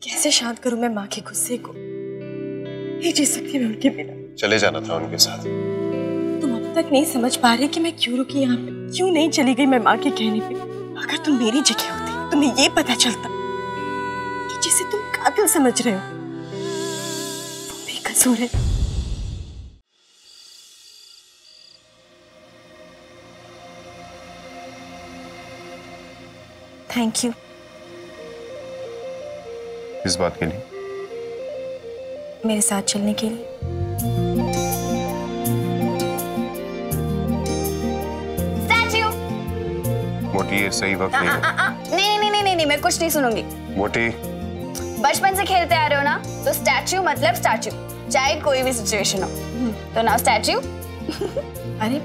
कैसे शांत करूं मैं माँ के गुस्से को? नहीं जी सकती मैं उनके बिना। चले जाना था उनके साथ। तुम अब तक नहीं समझ पा रहे कि मैं क्यों रुकी यहाँ पे, क्यों नहीं चली गई मैं माँ के कहने पे। अगर तुम मेरी जगह होती तुम्हें ये पता चलता कि जिसे तुम कातिल समझ रहे हो वो बेकसूर है। Thank you. किस बात के लिए? मेरे साथ चलने के लिए। स्टैच्यू। मोटी ये सही वक्त नहीं है। नहीं, मैं कुछ नहीं सुनूंगी। मोटी, बचपन से खेलते आ रहे हो ना, तो स्टैच्यू मतलब स्टैच्यू, चाहे कोई भी सिचुएशन हो। तो नाउ स्टैच्यू। अरे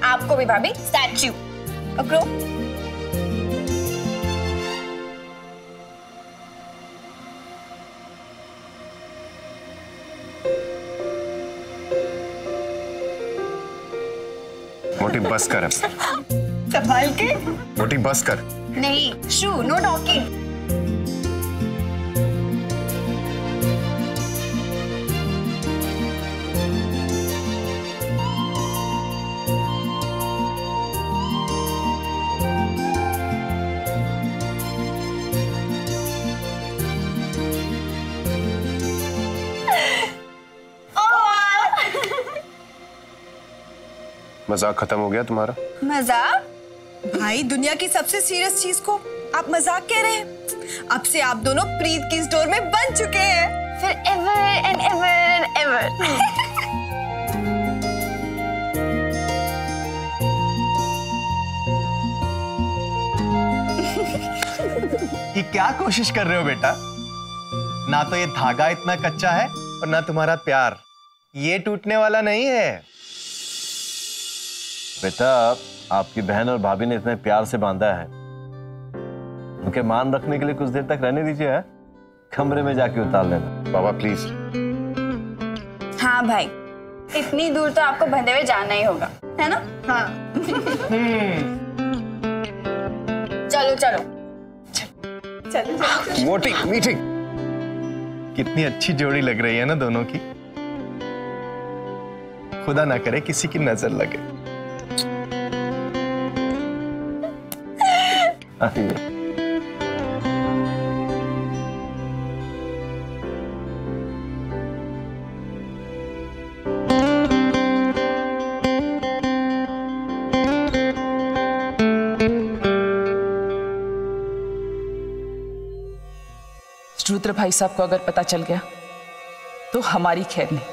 आपको भी भाभी स्टैच्यू। पकड़ो। मोटी बस कर। संभाल के। मोटी बस कर। नहीं, शू, नो टॉकिंग। मजाक खत्म हो गया तुम्हारा? मजाक? भाई दुनिया की सबसे सीरियस चीज को आप मजाक कह रहे हैं? अब से आप दोनों प्रीत की स्टोर में बन चुके हैं। फिर ever and ever and ever. ये क्या कोशिश कर रहे हो बेटा? ना तो ये धागा इतना कच्चा है और ना तुम्हारा प्यार, ये टूटने वाला नहीं है। बेटा आपकी बहन और भाभी ने इतने प्यार से बांधा है, उनके मान रखने के लिए कुछ देर तक रहने दीजिए। है कमरे में जाके उतार लेना। बाबा प्लीज। हाँ भाई, इतनी दूर तो आपको बंधे हुए जाना ही होगा, है ना? हाँ। चलो चलो चलो। मोटी मीठी। कितनी अच्छी जोड़ी लग रही है ना दोनों की। खुदा ना करे किसी की नजर लगे। रुद्र भाई साहब को अगर पता चल गया तो हमारी खैर नहीं।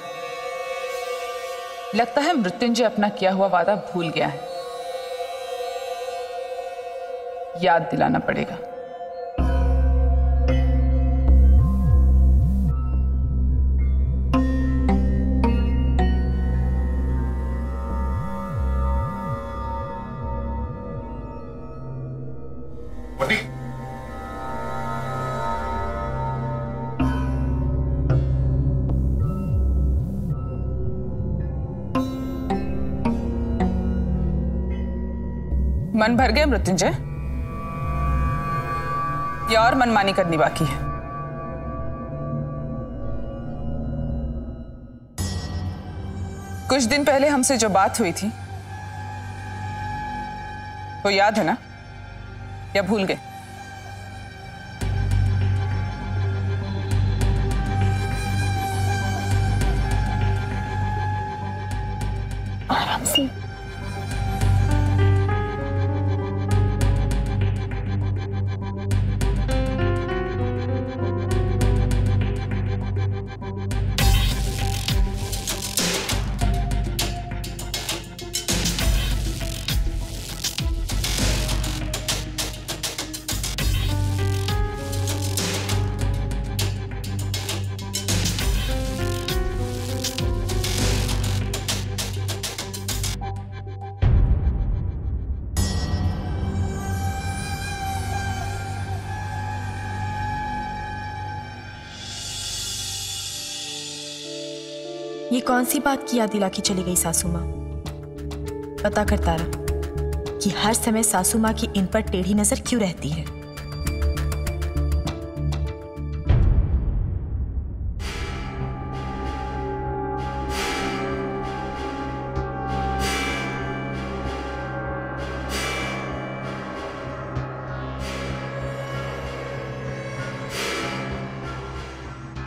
लगता है मृत्युंजय अपना किया हुआ वादा भूल गया है, याद दिलाना पड़ेगा। मन भर गया मृत्युंजय, या और मनमानी करनी बाकी है? कुछ दिन पहले हमसे जो बात हुई थी वो याद है ना, या भूल गए? आराम से। ये कौन सी बात की याद दिला के चली गई सासू माँ? पता करता रहा कि हर समय सासू माँ की इन पर टेढ़ी नजर क्यों रहती है।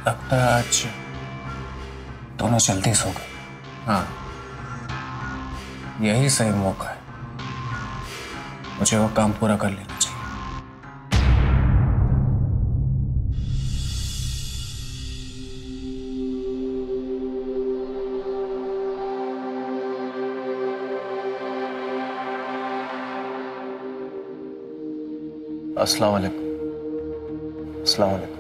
लगता है आज दोनों जल्दी सो गए। हाँ, यही सही मौका है, मुझे वो काम पूरा कर लेना चाहिए। अस्सलाम वालेकुम। अस्सलाम वालेकुम।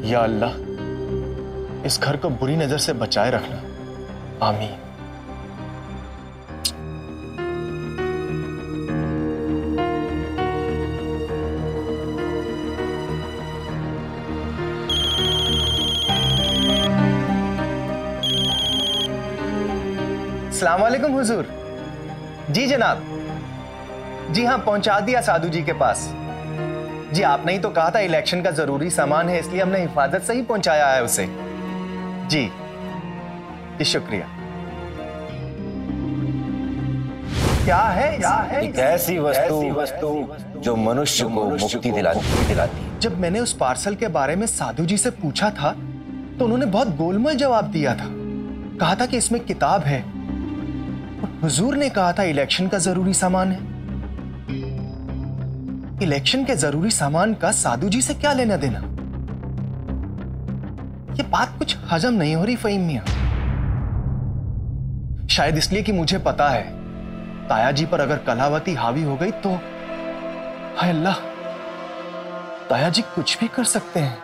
या अल्लाह, इस घर को बुरी नजर से बचाए रखना, आमीन। अस्सलाम वालेकुम हुजूर। जी जनाब, जी हाँ, पहुंचा दिया साधु जी के पास। जी आपने ही तो कहा था इलेक्शन का जरूरी सामान है, इसलिए हमने हिफाजत से ही पहुंचाया है उसे। जी जी शुक्रिया। क्या है एक ऐसी वस्तु जो मनुष्य को मुक्ति दिलाती है। जब मैंने उस पार्सल के बारे में साधु जी से पूछा था तो उन्होंने बहुत गोलमोल जवाब दिया था। कहा था कि इसमें किताब है, और हुजूर ने कहा था इलेक्शन का जरूरी सामान है। इलेक्शन के जरूरी सामान का साधु जी से क्या लेना देना? ये बात कुछ हजम नहीं हो रही फहीम मियां। शायद इसलिए कि मुझे पता है ताया जी पर अगर कलावती हावी हो गई तो हाय अल्लाह, ताया जी कुछ भी कर सकते हैं।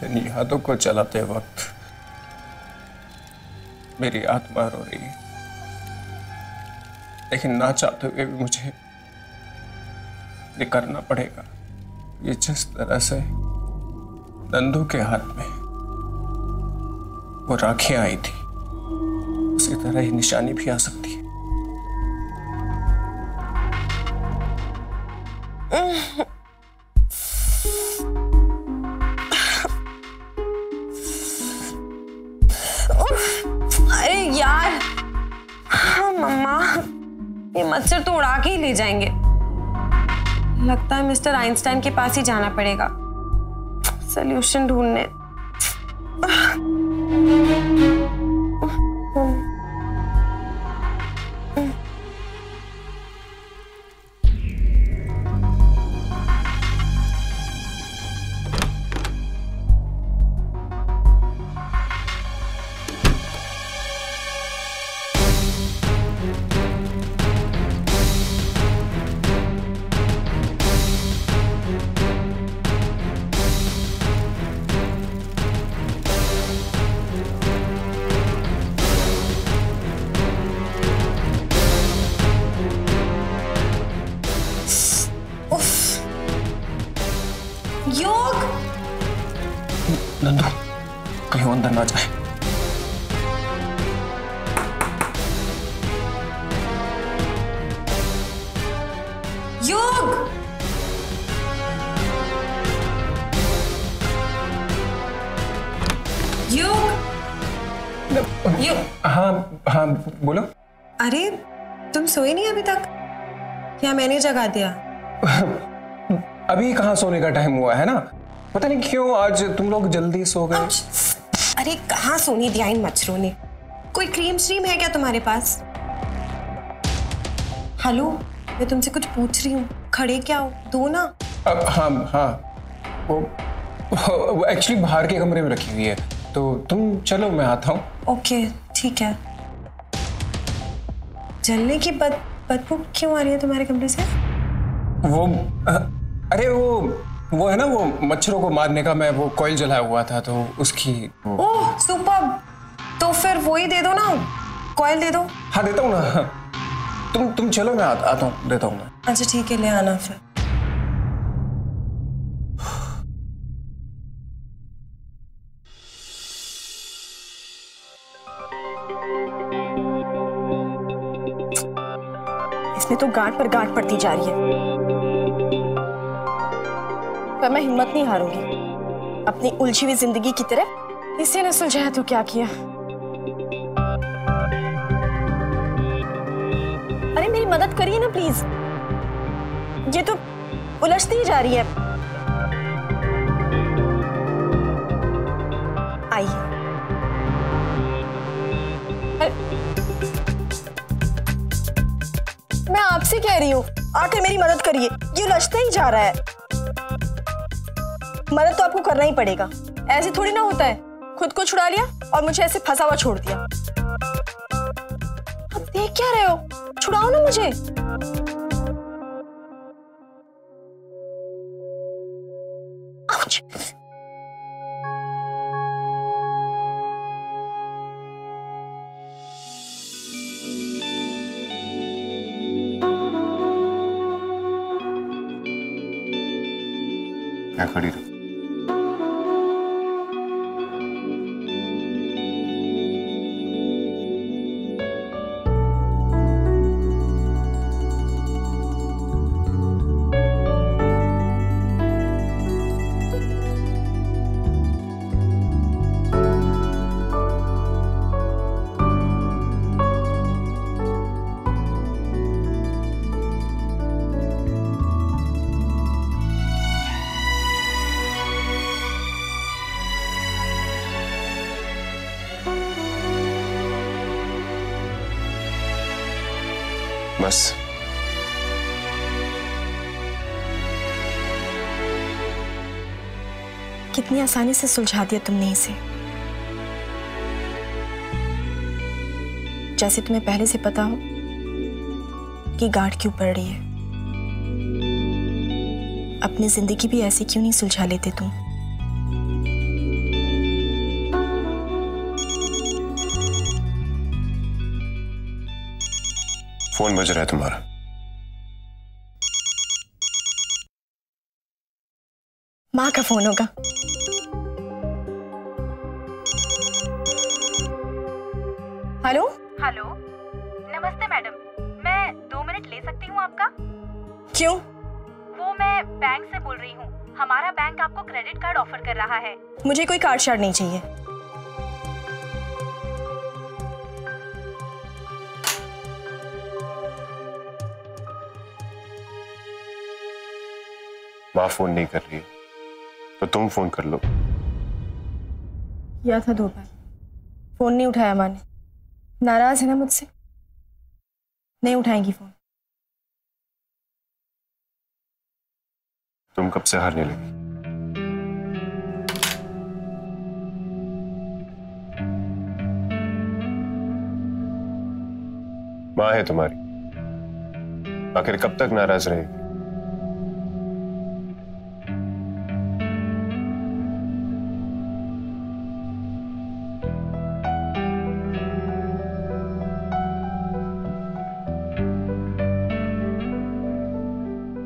इन यादों को चलाते वक्त मेरी आत्मा रो रही है, लेकिन ना चाहते हुए भी मुझे ये करना पड़ेगा। ये जिस तरह से नंदू के हाथ में वो राखियां आई थी, उसी तरह ही निशानी भी आ सकती है। अरे यार, हाँ मम्मा, ये मच्छर तो उड़ा के ही ले जाएंगे। लगता है मिस्टर आइंस्टाइन के पास ही जाना पड़ेगा सॉल्यूशन ढूंढने। योग, नंदू कहीं वो अंदर ना जाए। योग, योग, हाँ हाँ बोलो। अरे तुम सोए नहीं अभी तक? या मैंने जगा दिया? अभी कहाँ सोने का टाइम हुआ है ना, पता नहीं क्यों आज तुम लोग जल्दी सो गए। अरे कहाँ सोने दिया इन मच्छरों ने। कोई क्रीम श्रीम है क्या तुम्हारे पास? हेलो, मैं तुमसे कुछ पूछ रही हूँ, खड़े क्या हो, दो ना। हाँ हाँ, वो एक्चुअली बाहर के कमरे में रखी हुई है, तो तुम चलो, मैं आता हूँ। ओके ठीक है। जलने की बदबू क्यों आ रही है तुम्हारे कमरे से? वो अरे वो है ना, वो मच्छरों को मारने का मैं वो कॉइल जलाया हुआ था, तो उसकी। ओह सुपर, तो फिर वो ही दे दो ना, कॉइल दे दो। हाँ देता हूँ ना, तुम चलो, मैं आता हूँ, देता हूँ मैं। अच्छा ठीक है, ले आना फिर। इसमें तो गांठ पर गांठ पड़ती जा रही है, पर मैं हिम्मत नहीं हारूंगी। अपनी उलझी हुई जिंदगी की तरह इसे न सुलझाया तो क्या किया। अरे मेरी मदद करिए ना प्लीज, ये तो उलझती ही जा रही है। आइए। मैं आपसे कह रही हूँ, आकर मेरी मदद करिए, ये उलझता ही जा रहा है। मदद तो आपको करना ही पड़ेगा, ऐसे थोड़ी ना होता है। खुद को छुड़ा लिया और मुझे ऐसे फंसा हुआ छोड़ दिया। अब देख क्या रहे हो, छुड़ाओ ना मुझे। आउच। मैं खड़ी रहो। बस कितनी आसानी से सुलझा दिया तुमने इसे, जैसे तुम्हें पहले से पता हो कि गांठ क्यों पड़ रही है। अपनी जिंदगी भी ऐसे क्यों नहीं सुलझा लेते तुम। फोन बज रहा है तुम्हारा। माँ का फोन होगा। हेलो हेलो, नमस्ते मैडम, मैं 2 मिनट ले सकती हूँ आपका? क्यों? वो मैं बैंक से बोल रही हूँ, हमारा बैंक आपको क्रेडिट कार्ड ऑफर कर रहा है। मुझे कोई कार्ड शार्ड नहीं चाहिए। माँ फोन नहीं कर रही है तो तुम फोन कर लो। किया था 2 बार, फोन नहीं उठाया माँ ने। नाराज है ना मुझसे? नहीं उठाएंगी फोन। तुम कब से हारने लगी? माँ है तुम्हारी, आखिर कब तक नाराज रहेगी?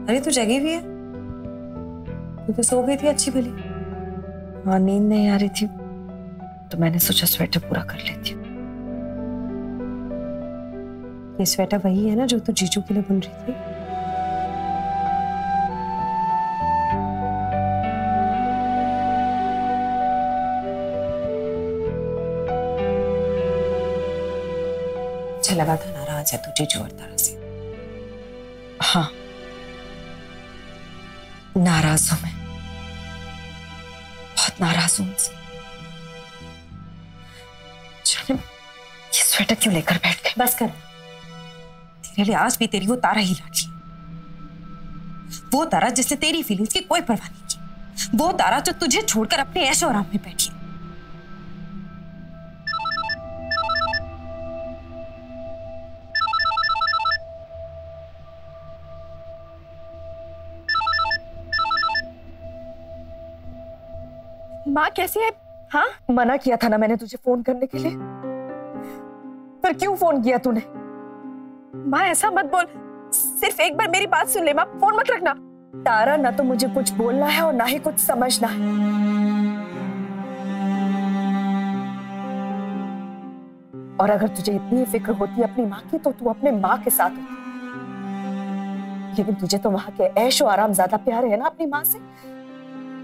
अरे तू जगी भी है? तू तो सो गई थी अच्छी भली। हाँ नींद नहीं आ रही थी तो मैंने सोचा स्वेटर पूरा कर लेती हूँ। ये स्वेटर वही है ना जो तू जीजू के लिए बुन रही थी? अच्छा लगा था नाराज है तू जीजू और तारा से। हाँ नाराज हूं मैं, बहुत नाराज हूं उनसे। जाने ये स्वेटर क्यों लेकर बैठ गए? बस कर, तेरे लिए आज भी तेरी वो तारा ही लागी। वो तारा जिसने तेरी फीलिंग्स की कोई परवाह नहीं की। वो तारा जो तुझे छोड़कर अपने ऐशो आराम में बैठी। माँ कैसी है? हाँ, मना किया था ना मैंने तुझे फोन करने के लिए, पर क्यों फोन किया तूने? माँ ऐसा मत बोल, सिर्फ एक बार मेरी बात सुन ले माँ, फोन मत रखना। तारा, ना तो मुझे कुछ बोलना है और ना ही कुछ समझना है। और अगर तुझे इतनी फिक्र होती अपनी माँ की तो तू अपने माँ के साथ होती, लेकिन तुझे तो वहां के ऐशो आराम ज्यादा प्यार है ना अपनी माँ से,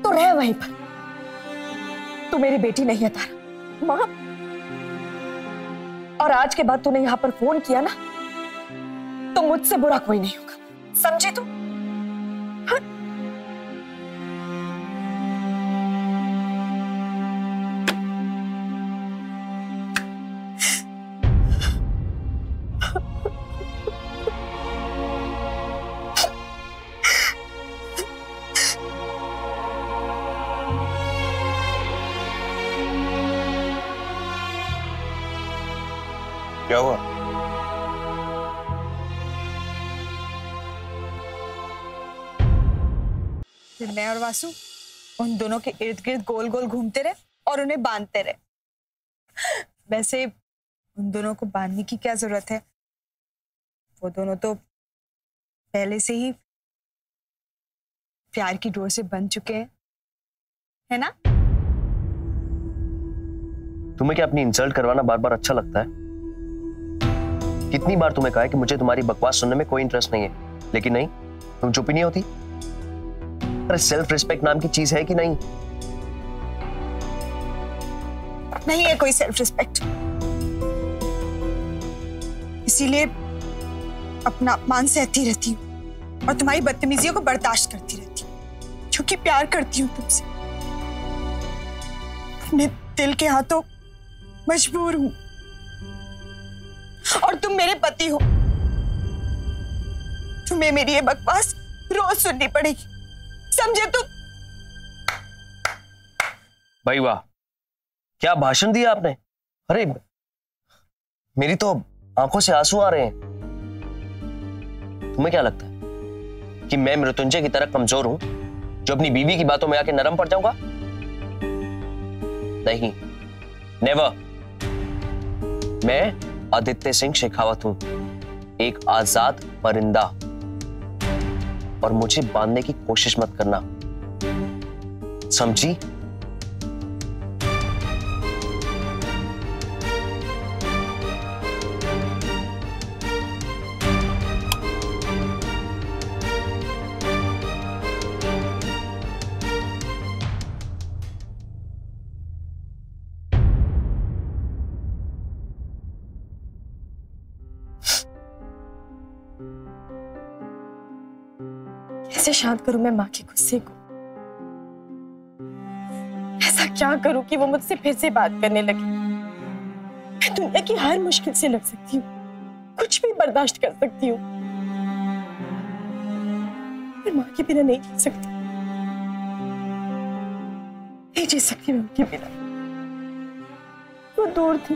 तो रह वहीं पर। तू मेरी बेटी नहीं है तारा। माँ, और आज के बाद तूने यहाँ पर फोन किया ना, तो मुझसे बुरा कोई नहीं होगा, समझी तू? हाँ? क्या हुआ? मैं और वासु उन दोनों के इर्द गिर्द गोल गोल घूमते रहे और उन्हें बांधते रहे। वैसे उन दोनों को बांधने की क्या जरूरत है? वो दोनों तो पहले से ही प्यार की डोर से बंध चुके हैं, है ना? तुम्हें क्या अपनी इंसल्ट करवाना बार बार अच्छा लगता है? कितनी बार तुम्हें कहा है कि मुझे तुम्हारी बकवास सुनने में कोई इंटरेस्ट नहीं है, लेकिन नहीं, तुम चुप ही नहीं होती। अरे सेल्फ रिस्पेक्ट नाम की चीज है कि नहीं? नहीं है कोई सेल्फ रिस्पेक्ट, इसीलिए अपना अपमान सहती रहती हूँ और तुम्हारी बदतमीजियों को बर्दाश्त करती रहती हूँ, क्योंकि प्यार करती हूँ तुमसे। अपने दिल के हाथों मजबूर हूं और तुम मेरे पति हो। तुम्हें मेरी ये बकवास रोज सुननी पड़ेगी, समझे तुम? भाई वाह, क्या भाषण दिया आपने। अरे मेरी तो आंखों से आंसू आ रहे हैं। तुम्हें क्या लगता है कि मैं मृत्युंजय की तरह कमजोर हूं जो अपनी बीवी की बातों में आके नरम पड़ जाऊंगा? नहीं, नेवर। मैं आदित्य सिंह शेखावत हूं, एक आजाद परिंदा, और मुझे बांधने की कोशिश मत करना, समझी? कैसे शांत करूं मैं माँ के गुस्से को? ऐसा क्या करूं कि वो मुझसे फिर से बात करने लगे? मैं दुनिया की हर मुश्किल से लड़ सकती हूँ, कुछ भी बर्दाश्त कर सकती हूँ, मैं माँ के बिना नहीं जी सकती, नहीं जी सकती मैं उनके बिना। वो दूर थी,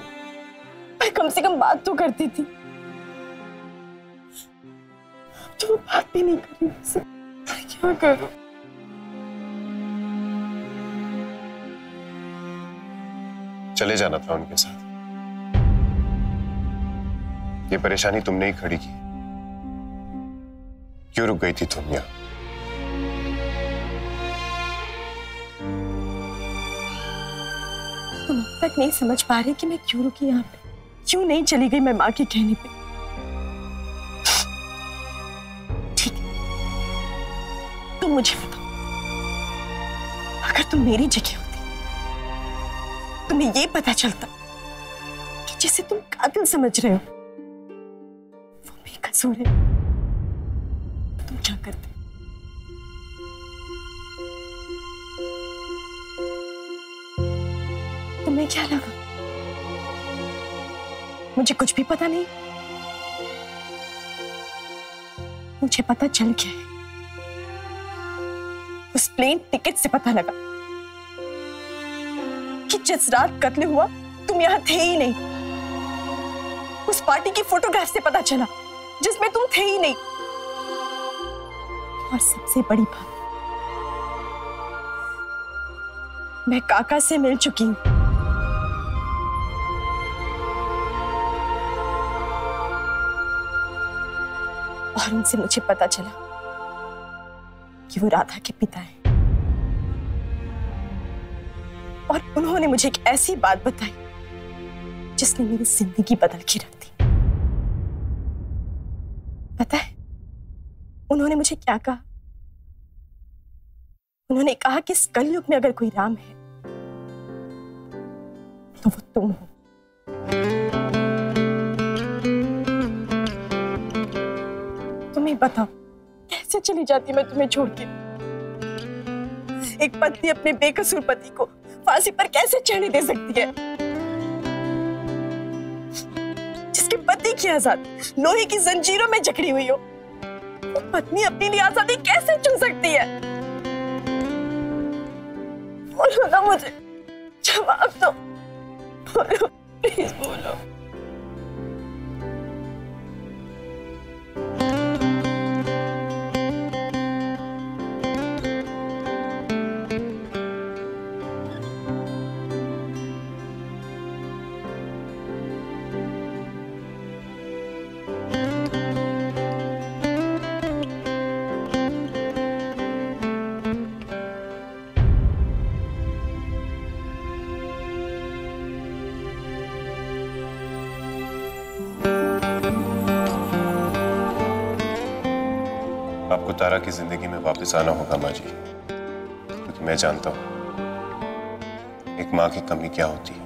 मैं कम से कम बात तो करती थी, तो वो बात भी नहीं कर रही मुझसे। क्या करूं? चले जाना था उनके साथ। ये परेशानी तुमने ही खड़ी की। क्यों रुक गई थी तुम यहां? तुम अब तक नहीं समझ पा रहे कि मैं क्यों रुकी यहाँ पे, क्यों नहीं चली गई मैं माँ के कहने पे। मुझे बताओ, अगर तुम मेरी जगह होती, तुम्हें ये पता चलता कि जिसे तुम कातिल समझ रहे हो वो बेकसूर है, तुम क्या करते? तुम्हें क्या लगा मुझे कुछ भी पता नहीं? मुझे पता चल गया है। उस प्लेन टिकट से पता लगा कि जिस रात कत्ल हुआ तुम यहां थे ही नहीं। उस पार्टी की फोटोग्राफ से पता चला जिसमें तुम थे ही नहीं। और सबसे बड़ी बात, मैं काका से मिल चुकी हूँ। और उनसे मुझे पता चला कि वो राधा के पिता हैं। और उन्होंने मुझे एक ऐसी बात बताई जिसने मेरी जिंदगी बदल के रख दी। पता है उन्होंने मुझे क्या कहा? उन्होंने कहा कि इस कलयुग में अगर कोई राम है तो वो तुम हो। तुम्हें बताओ कैसे चली जाती मैं तुम्हें छोड़ के? एक पत्नी अपने बेकसूर पति को फांसी पर कैसे चढ़ने दे सकती है? जिसके पति की आजादी लोहे की जंजीरों में जकड़ी हुई हो, वो पत्नी अपने लिए आजादी कैसे चुन सकती है? बोलो ना मुझे, जवाब दो। बोलो, प्लीज बोलो। आपको तारा की जिंदगी में वापस आना होगा माँ जी, क्योंकि मैं जानता हूं एक माँ की कमी क्या होती है।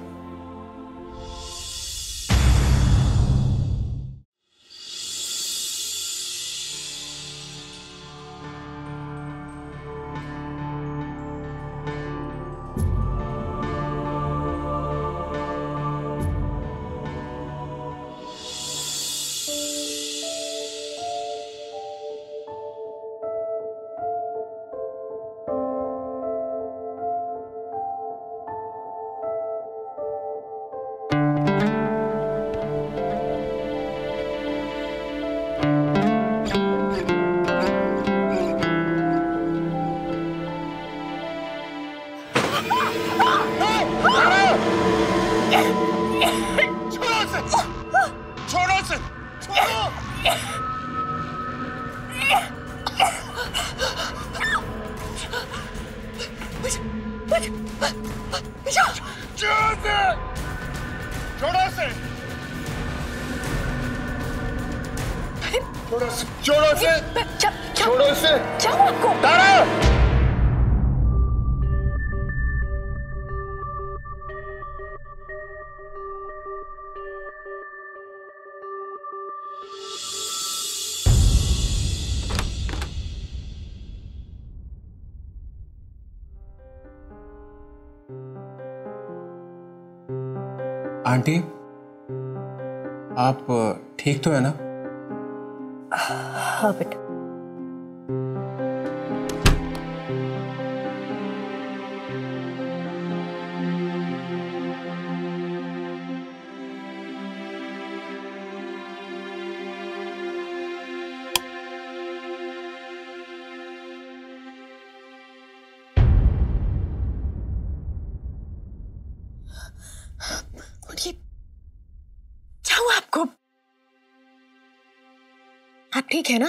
छोड़ो इसे। क्या हुआ आपको? तारा! आंटी, आप ठीक तो है ना? हाँ बेटा। क्या हुआ आपको? आप ठीक है ना?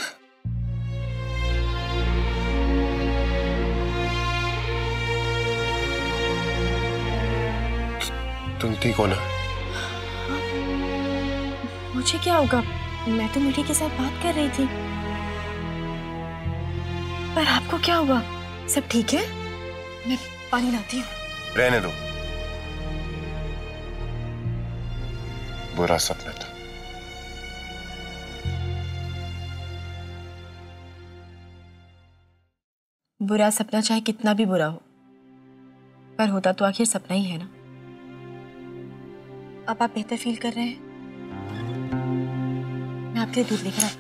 तुम ठीक हो ना? मुझे क्या होगा? मैं तो मीठी के साथ बात कर रही थी। पर आपको क्या हुआ? सब ठीक है? मैं पानी लाती हूँ। रहने दो, बुरा सपना था। बुरा सपना चाहे कितना भी बुरा हो, पर होता तो आखिर सपना ही है ना। अब आप बेहतर फील कर रहे हैं? मैं आपके लिए दूध लेकर आई।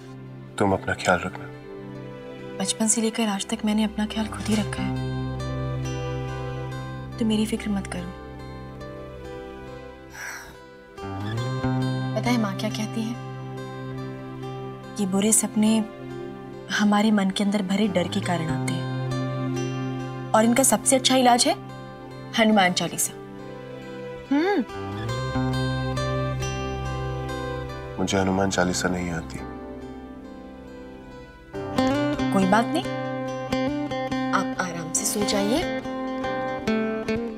तुम अपना ख्याल रखना। बचपन से लेकर आज तक मैंने अपना ख्याल खुद ही रखा है, तो मेरी फिक्र मत करो। पता है माँ क्या कहती है? ये बुरे सपने हमारे मन के अंदर भरे डर के कारण आते हैं, और इनका सबसे अच्छा इलाज है हनुमान चालीसा। मुझे हनुमान चालीसा नहीं आती। कोई बात नहीं, आप आराम से सो जाइए,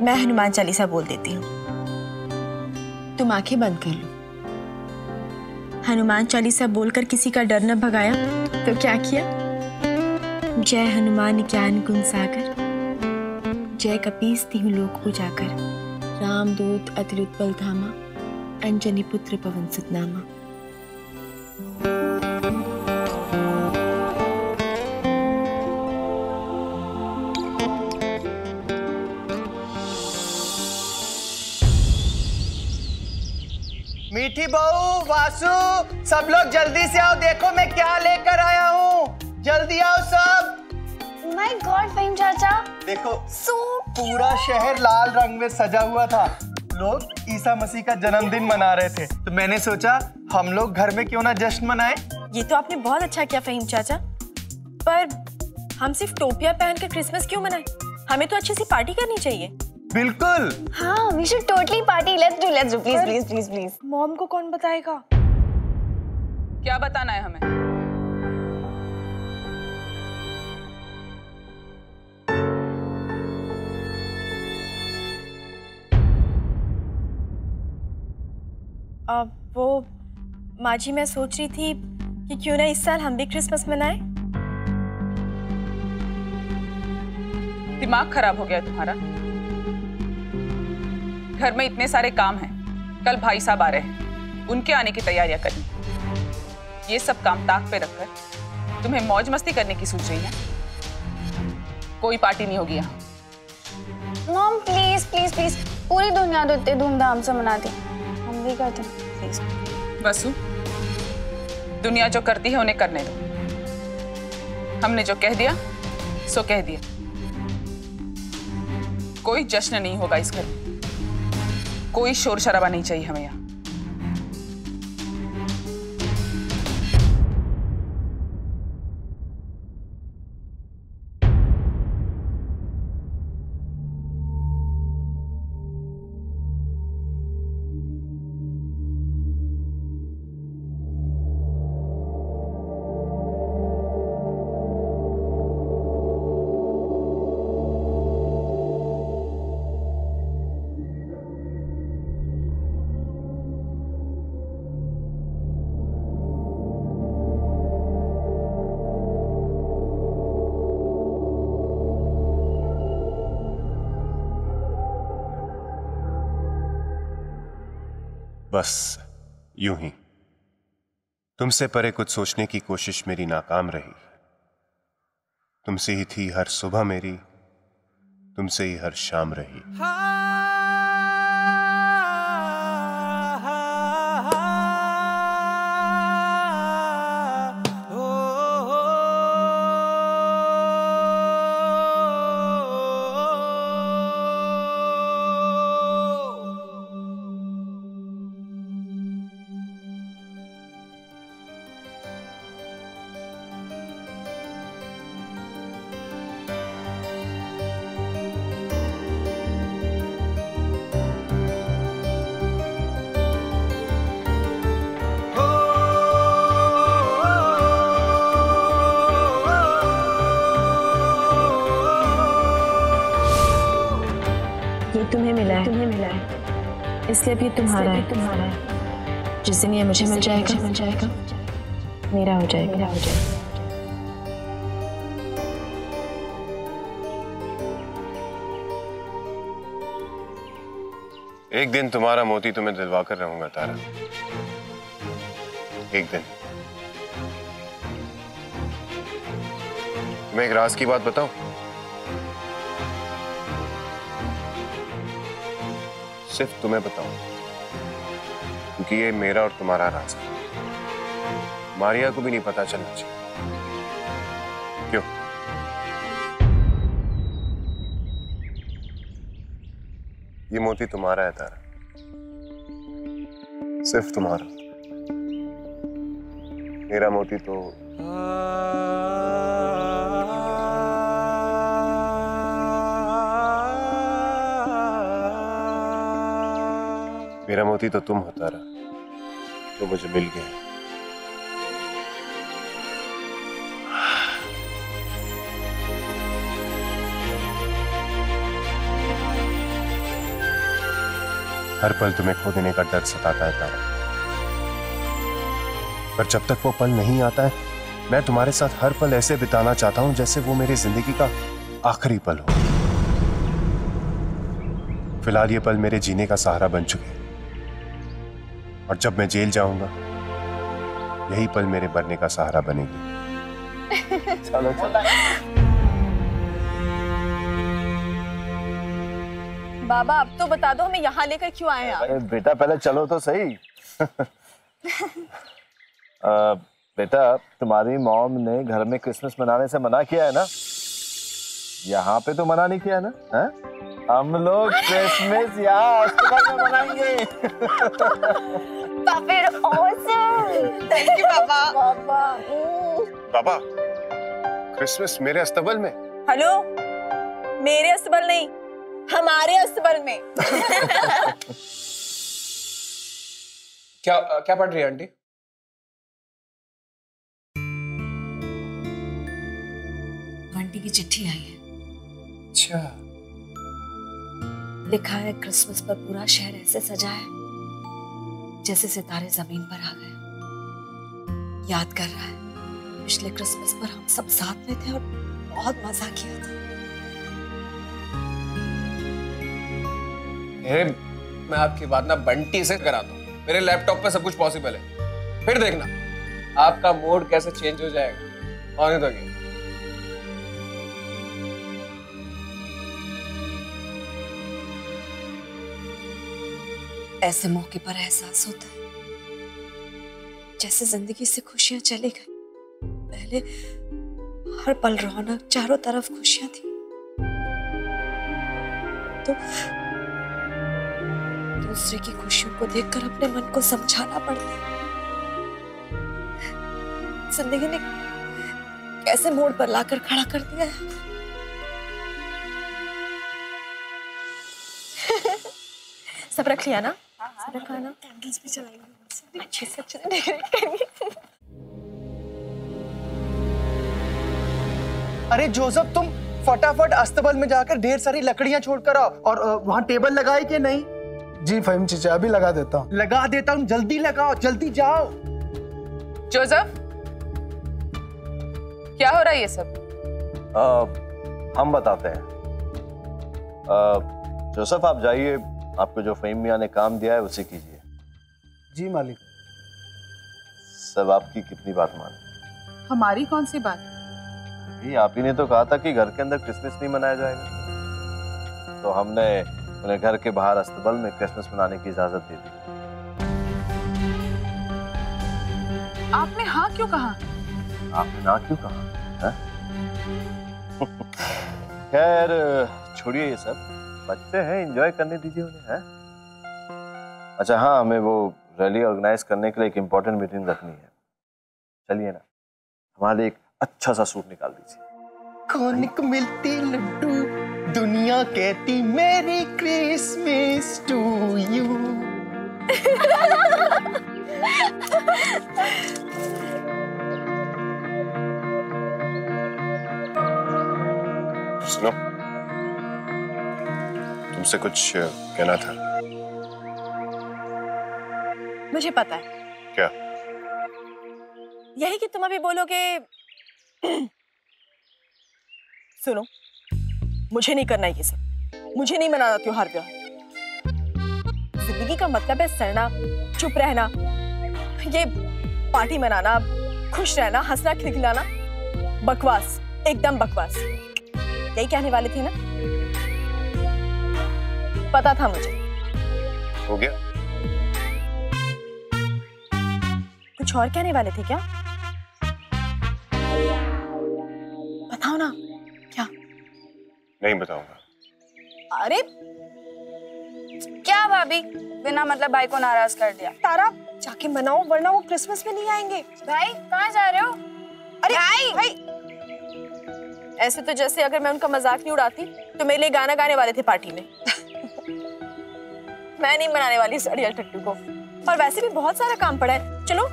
मैं हनुमान चालीसा बोल देती हूँ। तुम आंखें बंद कर लो। हनुमान चालीसा बोलकर किसी का डर न भगाया तो क्या किया? जय हनुमान ज्ञान गुण सागर, जय कपीस तिहु लोक उजागर, राम दूत अतिरिक्त बल धामा, अंजनी पुत्र पवन सुत नामा। मीठी बहू, वासु, सब लोग जल्दी से आओ, देखो मैं क्या लेकर आया हूँ। जल्दी आओ सब। माय गॉड फहीम चाचा, देखो पूरा शहर लाल रंग में सजा हुआ था। लोग ईसा मसीह का जन्मदिन मना रहे थे, तो मैंने सोचा हम लोग घर में क्यों ना जश्न मनाएं। ये तो आपने बहुत अच्छा किया फहीम चाचा, पर हम सिर्फ टोपिया पहनकर क्रिसमस क्यों मनाएं? हमें तो अच्छी सी पार्टी करनी चाहिए। बिल्कुल। हाँ, we should totally party. Let's do. Please. Mom को कौन बताएगा? क्या बताना है हमें? वो माँ जी, मैं सोच रही थी कि क्यों ना इस साल हम भी क्रिसमस मनाएं। दिमाग खराब हो गया है तुम्हारा? घर में इतने सारे काम हैं, कल भाई साहब आ रहे हैं, उनके आने की तैयारियां करनी। ये सब काम ताक पे रखकर तुम्हें मौज मस्ती करने की सोच रही है? कोई पार्टी नहीं होगी यहाँ। मॉम प्लीज, पूरी दुनिया तो इतने धूमधाम से मनाती, हम भी करते हैं प्लीज। वसु, दुनिया जो करती है उन्हें करने दो। हमने जो कह दिया सो कह दिया। कोई जश्न नहीं होगा इस घर में, कोई शोर शराबा नहीं चाहिए हमें यहाँ। बस यूं ही तुमसे परे कुछ सोचने की कोशिश मेरी नाकाम रही। तुमसे ही थी हर सुबह मेरी, तुमसे ही हर शाम रही। तुम्हें मिला है, इसलिए भी तुम्हारा है। जिस दिन ये मुझे मिल जाएगा, मेरा हो जाएगा। एक दिन तुम्हारा मोती तुम्हें दिलवा कर रहूंगा तारा, एक दिन। तुम्हें एक राज की बात बताऊं? सिर्फ तुम्हें बताऊं, क्योंकि ये मेरा और तुम्हारा राज है। मारिया को भी नहीं पता चलना चाहिए। क्यों? ये मोती तुम्हारा है तारा, सिर्फ तुम्हारा। मेरा मोती तो मेरा मोती तो तुम होता रहा, जो मुझे मिल गया। हर पल तुम्हें खो देने का दर्द सताता है तारा, पर जब तक वो पल नहीं आता है, मैं तुम्हारे साथ हर पल ऐसे बिताना चाहता हूं जैसे वो मेरी जिंदगी का आखिरी पल हो। फिलहाल ये पल मेरे जीने का सहारा बन चुके हैं, और जब मैं जेल जाऊंगा यही पल मेरे मरने का सहारा बनेगी। चलो चलो। बाबा अब तो बता दो, हमें यहाँ लेकर क्यों आए हैं आप? अरे बेटा पहले चलो तो सही। बेटा तुम्हारी मॉम ने घर में क्रिसमस मनाने से मना किया है ना, यहाँ पे तो मना नहीं किया है ना? है? हम लोग क्रिसमस यहाँ अस्पताल में मनाएंगे। Thank you Baba. Baba, Christmas मेरे अस्तबल में? हेलो, मेरे अस्तबल नहीं, हमारे अस्तबल में। क्या पढ़ रही है आंटी? बंटी की चिट्ठी आई है। अच्छा। लिखा है, क्रिसमस पर पूरा शहर ऐसे सजा है जैसे सितारे जमीन पर आ गए। याद कर रहा है पिछले क्रिसमस पर हम सब साथ में थे और बहुत मजा किया था। मैं आपकी बात ना बंटी से कराता हूँ। मेरे लैपटॉप पे सब कुछ पॉसिबल है, फिर देखना आपका मूड कैसे चेंज हो जाएगा। आने दोगे? ऐसे मौके पर एहसास होता है जैसे जिंदगी से खुशियां चली गई। पहले हर पल रौनक, चारों तरफ खुशियां थी, तो दूसरे की खुशियों को देखकर अपने मन को समझाना पड़ता है। जिंदगी ने कैसे मोड़ पर लाकर खड़ा कर दिया है। सब रख लिया ना? सब रखा ना? कैंडल्स भी चलाएंगे, अच्छे से अच्छे डेकोरेट करेंगे। अरे जोसेफ, तुम फटाफट अस्तबल में जाकर ढेर सारी लकड़ियां छोड़कर आओ, और वहां टेबल लगाए कि नहीं? जी फहीम चीचा, अभी लगा देता हूँ। लगा देता हूँ, जल्दी लगाओ, जल्दी जाओ। जोसेफ, क्या हो रहा है ये सब? हम बताते हैं। जोसेफ आप जाइए, आपको जो फहीम मियां ने काम दिया है उसे कीजिए। जी मालिक। सब आपकी कितनी बात माने? हमारी कौन सी बात? आप ही ने तो कहा था कि घर के अंदर क्रिसमस नहीं मनाया जाएगा, तो हमने उन्हें घर के बाहर अस्तबल में क्रिसमस मनाने की इजाजत दे दी। आपने हाँ क्यों कहा? आपने ना क्यों कहा? खैर छोड़िए ये सब, बच्चे हैं, एंजॉय करने दीजिए उन्हें। है अच्छा, हाँ हमें वो रैली ऑर्गेनाइज करने के लिए एक इम्पोर्टेंट मीटिंग रखनी है। चलिए ना, हमारे लिए एक अच्छा सा सूट निकाल दीजिए। कौन को मिलती लड्डू, दुनिया कहती मेरी क्रिसमस टू यू। सुनो, तुमसे कुछ कहना था। मुझे पता है। क्या? यही कि तुम अभी बोलोगे सुनो, मुझे नहीं करना ये सब, मुझे नहीं मनाना त्योहार व्योहार। जिंदगी का मतलब है सड़ना, चुप रहना, ये पार्टी मनाना, खुश रहना, हंसना, खिलखिलाना। बकवास, एकदम बकवास। यही कहने वाले थे ना? पता था मुझे। हो गया? कुछ और कहने वाले थे क्या? बताओ ना। क्या? नहीं बताऊंगा। अरे क्या भाभी, बिना मतलब भाई को नाराज कर दिया। तारा, जाके मनाओ, वरना वो क्रिसमस में नहीं आएंगे। भाई कहाँ जा रहे हो? अरे भाई, ऐसे तो जैसे अगर मैं उनका मजाक नहीं उड़ाती तो मेरे लिए गाना गाने वाले थे पार्टी में। मैं नहीं मनाने वाली इस अड़ियल टट्टू को। और वैसे भी बहुत सारा काम पड़ा है। चलो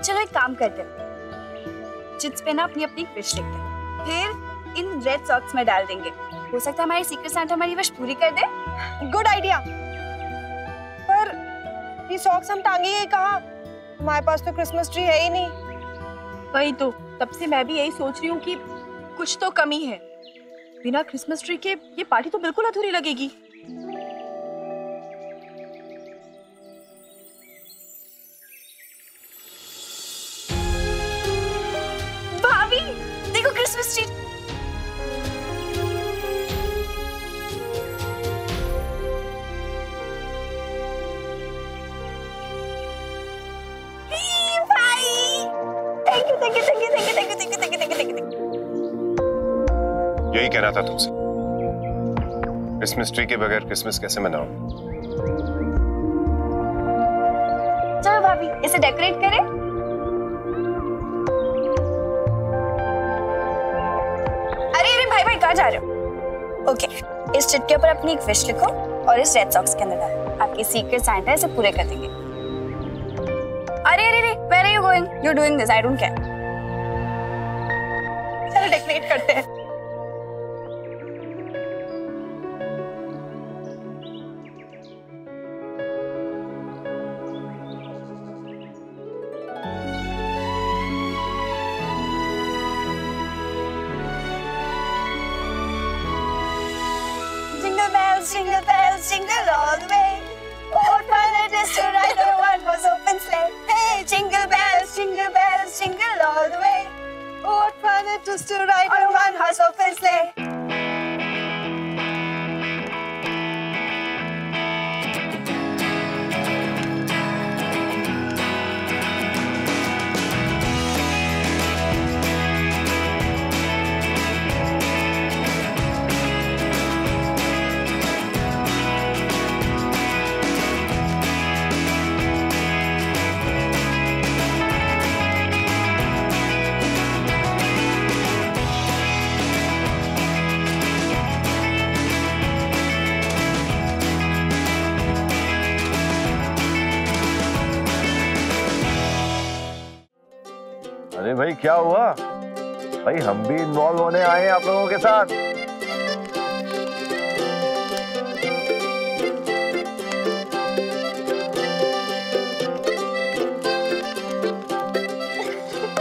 चलो एक काम करते हैं, चिट्स पे ना अपनी अपनी विश लिखते हैं, फिर इन रेड सॉक्स में डाल देंगे। हो सकता है हमारी सीक्रेट सांता हमारी विश पूरी कर दे। Good idea. पर ये सॉक्स हम टांगेंगे कहाँ? हमारे पास तो क्रिसमस ट्री है ही नहीं। वही तो, तब से मैं भी यही सोच रही हूँ कि कुछ तो कमी है। बिना क्रिसमस ट्री के ये पार्टी तो बिल्कुल अधूरी लगेगी। भाभी देखो क्रिसमस ट्री। यही कह रहा था तुमसे, क्रिसमस ट्री के बगैर क्रिसमस कैसे मनाऊं? चलो भाभी इसे डेकोरेट करें। अरे अरे भाई भाई कहाँ जा रहे हो? ओके, इस चिट के ऊपर अपनी एक विश लिखो और इस रेड सॉक्स के अंदर डालो। आपके सीक्रेट सांता इसे पूरे कर देंगे। अरे अरे अरे, where are you going? You're doing this. I don't care. चलो डेकोरेट करते हैं। Jingle bells, jingle all the way. What fun it is to ride on a one-horse open sleigh. Hey, jingle bells, jingle all the way. What fun it is to ride on a one-horse open sleigh. अरे भाई क्या हुआ भाई? हम भी involve होने आए हैं आप लोगों के साथ।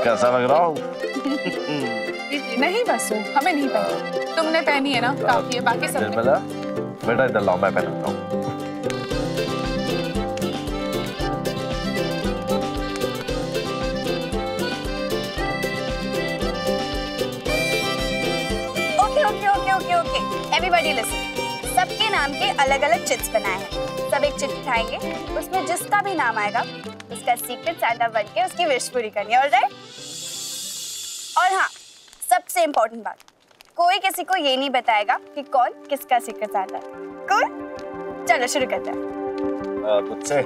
कैसा लग रहा हूँ? नहीं बस हमें नहीं पहनी, तुमने पहनी है ना, काफी है। बाकी सब बेटा इधर लाओ, मैं पहनता हूँ। Everybody listen. सबके नाम के अलग-अलग चिट्स बनाए हैं। सब एक चिट उठाएंगे, उसमें जिसका भी नाम आएगा उसका सीक्रेट सांता बन के उसकी विश पूरी करनी है। ऑलराइट? और हाँ, सबसे इम्पोर्टेंट बात, कोई किसी को ये नहीं बताएगा कि कौन किसका सीक्रेट सांता है। कौन? चलो शुरू करते हैं। मुझसे?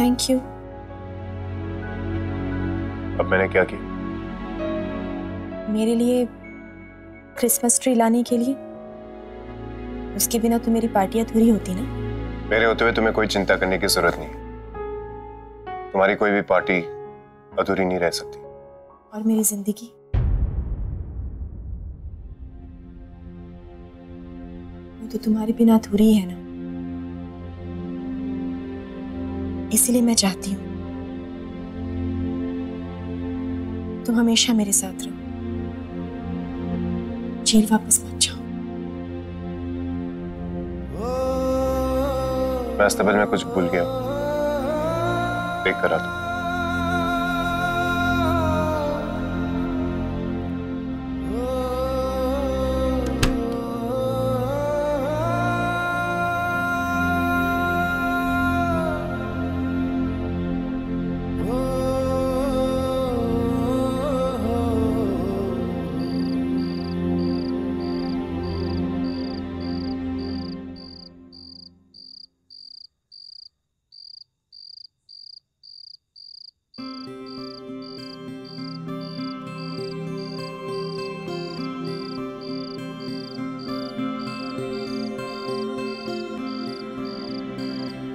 Thank you. अब मैंने क्या किया? मेरे लिए क्रिसमस ट्री लाने के लिए। उसके बिना तो मेरी पार्टी अधूरी होती ना। मेरे होते हुए तुम्हें कोई चिंता करने की जरूरत नहीं। तुम्हारी कोई भी पार्टी अधूरी नहीं रह सकती। और मेरी जिंदगी? वो तो तुम्हारे बिना अधूरी है ना। इसीलिए मैं चाहती हूँ तुम हमेशा मेरे साथ रहो, जेल वापस मत जाओ। मैं अस्तबल में कुछ भूल गया, देख कर आता हूं।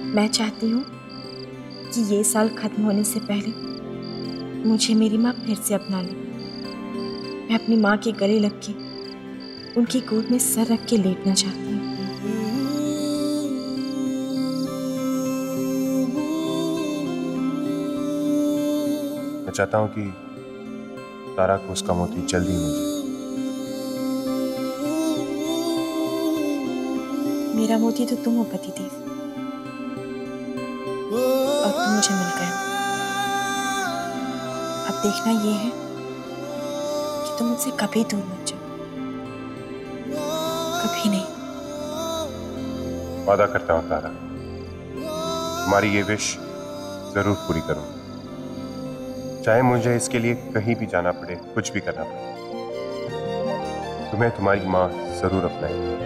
मैं चाहती हूँ कि ये साल खत्म होने से पहले मुझे मेरी माँ फिर से अपना ले। मैं अपनी माँ के गले लग के उनकी गोद में सर रख के लेटना चाहती हूँ। मैं चाहता हूँ कि तारा को उसका मोती जल्दी मिल जाए। मेरा मोती तो तुम हो पतिदेव, और तुम मुझे मिल गए हो। अब देखना ये है कि तुम मुझसे कभी दूर मत जाओ, कभी नहीं। वादा करता हूँ तारा, तुम्हारी ये विश जरूर पूरी करूंगा, चाहे मुझे इसके लिए कहीं भी जाना पड़े, कुछ भी करना पड़े। तुम्हें तुम्हारी माँ जरूर अपनाएगी।